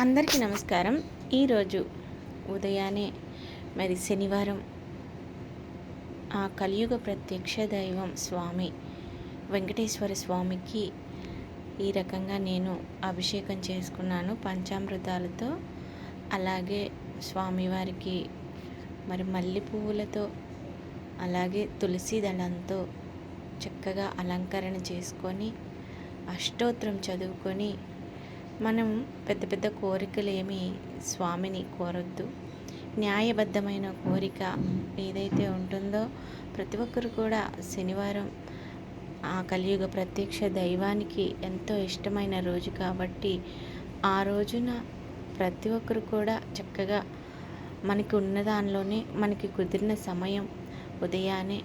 అందరికీ నమస్కారం. ఈరోజు ఉదయాన్నే మరి శనివారం ఆ కలియుగ ప్రత్యక్ష దైవం స్వామి వెంకటేశ్వర స్వామికి ఈ రకంగా నేను అభిషేకం చేసుకున్నాను పంచామృతాలతో. అలాగే స్వామివారికి మరి మల్లె పువ్వులతో, అలాగే తులసి దళంతో చక్కగా అలంకరణ చేసుకొని అష్టోత్తరం చదువుకొని, మనం పెద్ద పెద్ద కోరికలు ఏమీ స్వామిని కోరొద్దు. న్యాయబద్ధమైన కోరిక ఏదైతే ఉంటుందో ప్రతి ఒక్కరు కూడా శనివారం ఆ కలియుగ ప్రత్యక్ష దైవానికి ఎంతో ఇష్టమైన రోజు కాబట్టి ఆ రోజున ప్రతి ఒక్కరు కూడా చక్కగా మనకి ఉన్న దానిలోనే మనకి కుదిరిన సమయం ఉదయాన్నే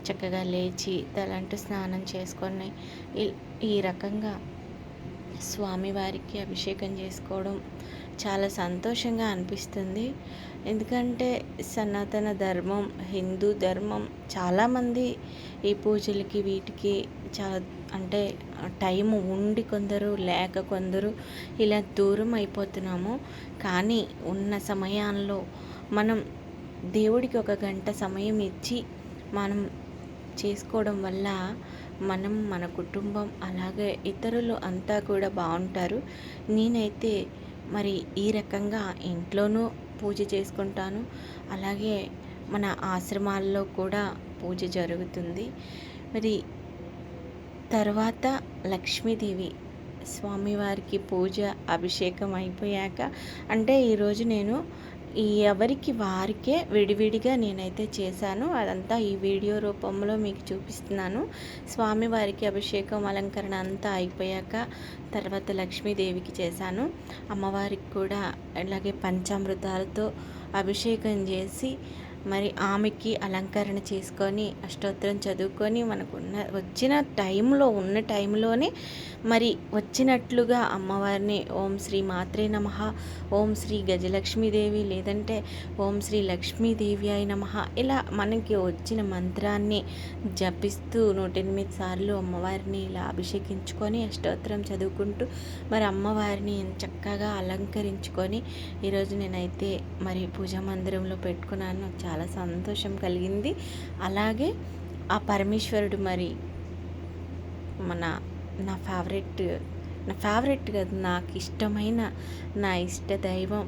చక్కగా లేచి తలంటు స్నానం చేసుకొని ఈ రకంగా స్వామివారికి అభిషేకం చేసుకోవడం చాలా సంతోషంగా అనిపిస్తుంది. ఎందుకంటే సనాతన ధర్మం, హిందూ ధర్మం చాలామంది ఈ పూజలకి వీటికి చాలా అంటే టైం ఉండి కొందరు, లేక కొందరు ఇలా దూరం అయిపోతున్నాము. కానీ ఉన్న సమయాల్లో మనం దేవుడికి ఒక గంట సమయం ఇచ్చి మనం చేసుకోవడం వల్ల మనం, మన కుటుంబం, అలాగే ఇతరులు అంతా కూడా బాగుంటారు. నేనైతే మరి ఈ రకంగా ఇంట్లోనూ పూజ చేసుకుంటాను. అలాగే మన ఆశ్రమాల్లో కూడా పూజ జరుగుతుంది. మరి తర్వాత లక్ష్మీదేవి స్వామివారికి పూజ అభిషేకం అయిపోయాక, అంటే ఈరోజు నేను ఎవరికి వారికే విడివిడిగా నేనైతే చేశాను. అదంతా ఈ వీడియో రూపంలో మీకు చూపిస్తున్నాను. స్వామివారికి అభిషేకం అలంకరణ అంతా అయిపోయాక తర్వాత లక్ష్మీదేవికి చేశాను. అమ్మవారికి కూడా అలాగే పంచామృతాలతో అభిషేకం చేసి మరి ఆమెకి అలంకరణ చేసుకొని అష్టోత్తరం చదువుకొని వచ్చిన టైంలో ఉన్న టైంలోనే మరి వచ్చినట్లుగా అమ్మవారిని ఓం శ్రీ మాత్రే నమః, ఓం శ్రీ గజలక్ష్మీదేవి, లేదంటే ఓం శ్రీ లక్ష్మీదేవి అయి నమః, ఇలా మనకి వచ్చిన మంత్రాన్ని జపిస్తూ 108 సార్లు అమ్మవారిని ఇలా అభిషేకించుకొని అష్టోత్తరం చదువుకుంటూ మరి అమ్మవారిని చక్కగా అలంకరించుకొని ఈరోజు నేనైతే మరి పూజా మందిరంలో పెట్టుకున్నాను. చాలా సంతోషం కలిగింది. అలాగే ఆ పరమేశ్వరుడు మరి నా ఫేవరెట్ కాదు, నాకు ఇష్టమైన నా ఇష్ట దైవం.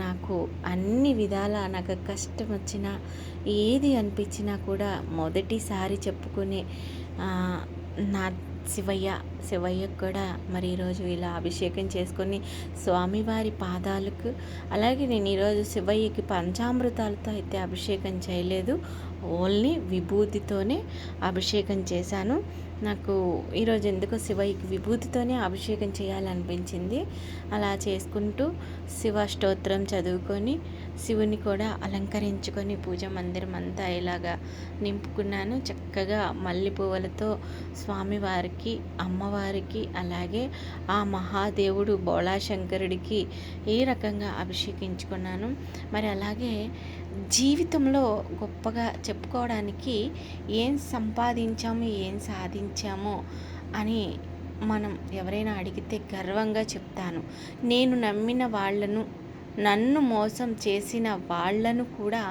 నాకు అన్ని విధాల నాకు కష్టం వచ్చినా ఏది అనిపించినా కూడా మొదటిసారి చెప్పుకునే నా శివయ్యకు కూడా మరి ఈరోజు ఇలా అభిషేకం చేసుకొని స్వామివారి పాదాలకు, అలాగే నేను ఈరోజు శివయ్యకి పంచామృతాలతో అయితే అభిషేకం చేయలేదు, ఓన్లీ విభూతితోనే అభిషేకం చేశాను. నాకు ఈరోజు ఎందుకో శివయ్యకి విభూతితోనే అభిషేకం చేయాలనిపించింది. అలా చేసుకుంటూ శివ స్తోత్రం చదువుకొని శివుని కూడా అలంకరించుకొని పూజ మందిరం అంతా ఇలాగా నింపుకున్నాను. చక్కగా మల్లె పువ్వులతో స్వామివారికి, అమ్మవారికి, అలాగే ఆ మహాదేవుడు బోళాశంకరుడికి ఈ రకంగా అభిషేకించుకున్నాను. మరి అలాగే జీవితంలో గొప్పగా చెప్పుకోవడానికి ఏం సంపాదించాము, ఏం సాధించామో అని మనం ఎవరైనా అడిగితే గర్వంగా చెప్తాను. నేను నమ్మిన వాళ్ళను, నన్ను మోసం చేసిన వాళ్ళను కూడా,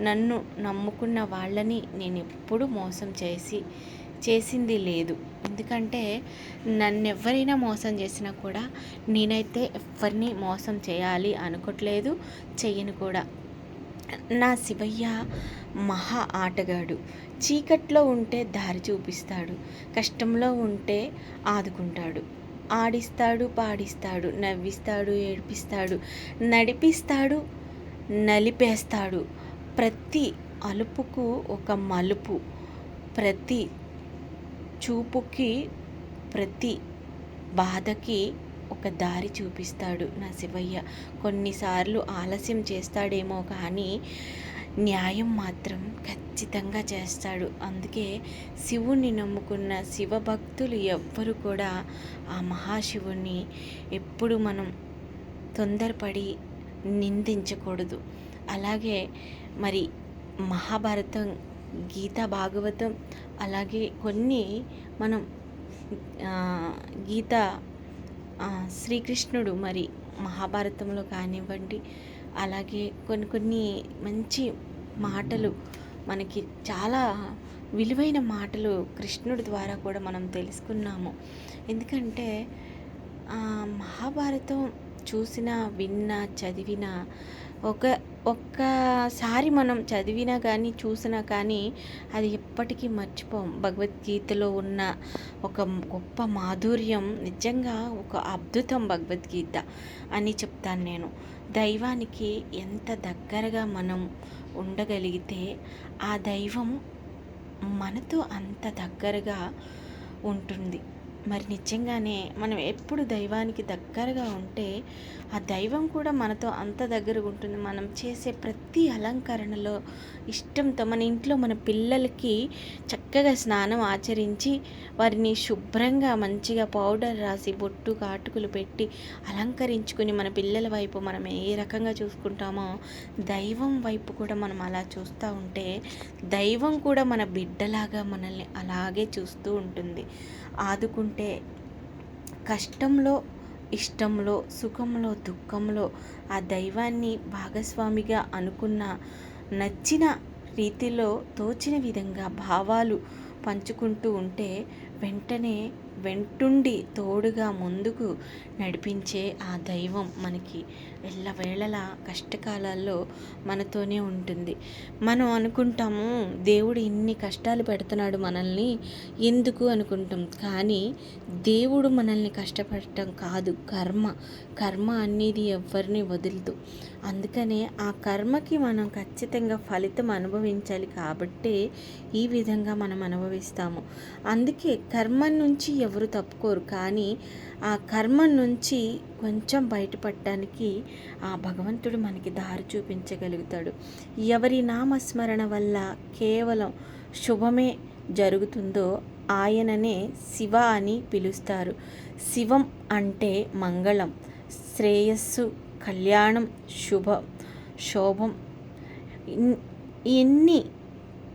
నన్ను నమ్ముకున్న వాళ్ళని నేను ఎప్పుడూ మోసం చేసింది లేదు. ఎందుకంటే నన్ను ఎవరైనా మోసం చేసినా కూడా నేనైతే ఎవరిని మోసం చేయాలి అనుకోవట్లేదు, చెయ్యను కూడా. నా శివయ్య మహా ఆటగాడు. చీకట్లో ఉంటే దారి చూపిస్తాడు, కష్టంలో ఉంటే ఆదుకుంటాడు, ఆడిస్తాడు, పాడిస్తాడు, నవ్విస్తాడు, ఏడిపిస్తాడు, నడిపిస్తాడు, నలిపేస్తాడు. ప్రతి అలుపుకు ఒక మలుపు, ప్రతి చూపుకి, ప్రతి బాధకి ఒక దారి చూపిస్తాడు నా శివయ్య. కొన్నిసార్లు ఆలస్యం చేస్తాడేమో కానీ న్యాయం మాత్రం ఖచ్చితంగా చేస్తాడు. అందుకే శివుణ్ణి నమ్ముకున్న శివభక్తులు ఎవ్వరు కూడా ఆ మహాశివుణ్ణి ఎప్పుడు మనం తొందరపడి నిందించకూడదు. అలాగే మరి మహాభారతం, గీతా భాగవతం, అలాగే కొన్ని మనం గీత శ్రీకృష్ణుడు మరి మహాభారతంలో కానివ్వండి, అలాగే కొన్ని కొన్ని మంచి మాటలు మనకి చాలా విలువైన మాటలు కృష్ణుడి ద్వారా కూడా మనం తెలుసుకున్నాము. ఎందుకంటే మహాభారతం చూసినా, విన్నా, చదివినా ఒక ఒక్కసారి మనం చదివినా కానీ, చూసినా కానీ అది ఎప్పటికీ మర్చిపోం. భగవద్గీతలో ఉన్న ఒక గొప్ప మాధుర్యం నిజంగా ఒక అద్భుతం భగవద్గీత అని చెప్తాను నేను. దైవానికి ఎంత దగ్గరగా మనం ఉండగలిగితే ఆ దైవం మనతో అంత దగ్గరగా ఉంటుంది. మరి నిజంగానే మనం ఎప్పుడు దైవానికి దగ్గరగా ఉంటే ఆ దైవం కూడా మనతో అంత దగ్గరగా ఉంటుంది. మనం చేసే ప్రతి అలంకరణలో ఇష్టంతో మన ఇంట్లో మన పిల్లలకి చక్కగా స్నానం ఆచరించి వారిని శుభ్రంగా మంచిగా పౌడర్ రాసి బొట్టు కాటుకులు పెట్టి అలంకరించుకుని మన పిల్లల వైపు మనం ఏ రకంగా చూసుకుంటామో దైవం వైపు కూడా మనం అలా చూస్తూ ఉంటే దైవం కూడా మన బిడ్డలాగా మనల్ని అలాగే చూస్తూ ఉంటుంది. ఆదుకుంటే కష్టంలో, ఇష్టంలో, సుఖంలో, దుఃఖంలో ఆ దైవాన్ని భాగస్వామిగా అనుకున్న, నచ్చిన రీతిలో తోచిన విధంగా భావాలు పంచుకుంటూ ఉంటే వెంటనే వెంటుండి తోడుగా ముందుకు నడిపించే ఆ దైవం మనకి ఎల్లవేళలా కష్టకాలాల్లో మనతోనే ఉంటుంది. మనం అనుకుంటాము దేవుడు ఇన్ని కష్టాలు పెడుతున్నాడు మనల్ని ఎందుకు అనుకుంటాం. కానీ దేవుడు మనల్ని కష్టపెట్టడం కాదు, కర్మ అనేది ఎవరిని వదలదు. అందుకనే ఆ కర్మకి మనం ఖచ్చితంగా ఫలితం అనుభవించాలి కాబట్టే ఈ విధంగా మనం అనుభవిస్తాము. అందుకే కర్మ నుంచి ఎవరు తప్పుకోరు, కానీ ఆ కర్మ నుంచి కొంచెం బయటపడటానికి ఆ భగవంతుడు మనకి దారి చూపించగలుగుతాడు. ఎవరి నామస్మరణ వల్ల కేవలం శుభమే జరుగుతుందో ఆయననే శివ అని పిలుస్తారు. శివం అంటే మంగళం, శ్రేయస్సు, కళ్యాణం, శోభం. ఎన్ని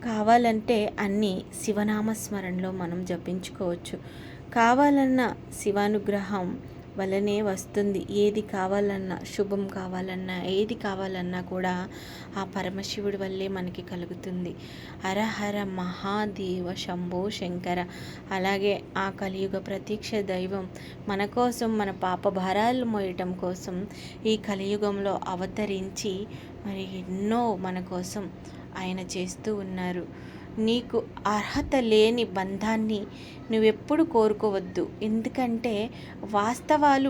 కావాలంటే అన్నీ శివనామస్మరణలో మనం జపించుకోవచ్చు. కావాలన్న శివానుగ్రహం వల్లనే వస్తుంది. ఏది కావాలన్నా, శుభం కావాలన్నా, ఏది కావాలన్నా కూడా ఆ పరమశివుడి వల్లే మనకి కలుగుతుంది. హర హర మహాదేవ శంభో శంకర. అలాగే ఆ కలియుగ ప్రత్యక్ష దైవం మన కోసం, మన పాప భారాలు మోయటం కోసం ఈ కలియుగంలో అవతరించి మరి ఎన్నో మన కోసం ఆయన చేస్తూ ఉన్నారు. నీకు అర్హత లేని బంధాన్ని నువ్వెప్పుడు కోరుకోవద్దు. ఎందుకంటే వాస్తవాలు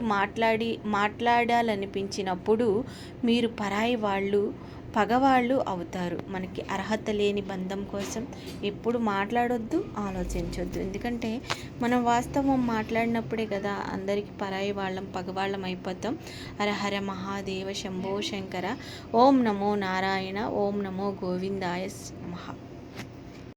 మాట్లాడాలనిపించినప్పుడు మీరు పరాయి వాళ్ళు, పగవాళ్ళు అవుతారు. మనకి అర్హత లేని బంధం కోసం ఎప్పుడు మాట్లాడొద్దు, ఆలోచించొద్దు. ఎందుకంటే మనం వాస్తవం మాట్లాడినప్పుడే కదా అందరికీ పరాయి వాళ్ళం, పగవాళ్ళం అయిపోతాం. హర హర మహాదేవ శంభో శంకర. ఓం నమో నారాయణ. ఓం నమో గోవిందాయ నమః.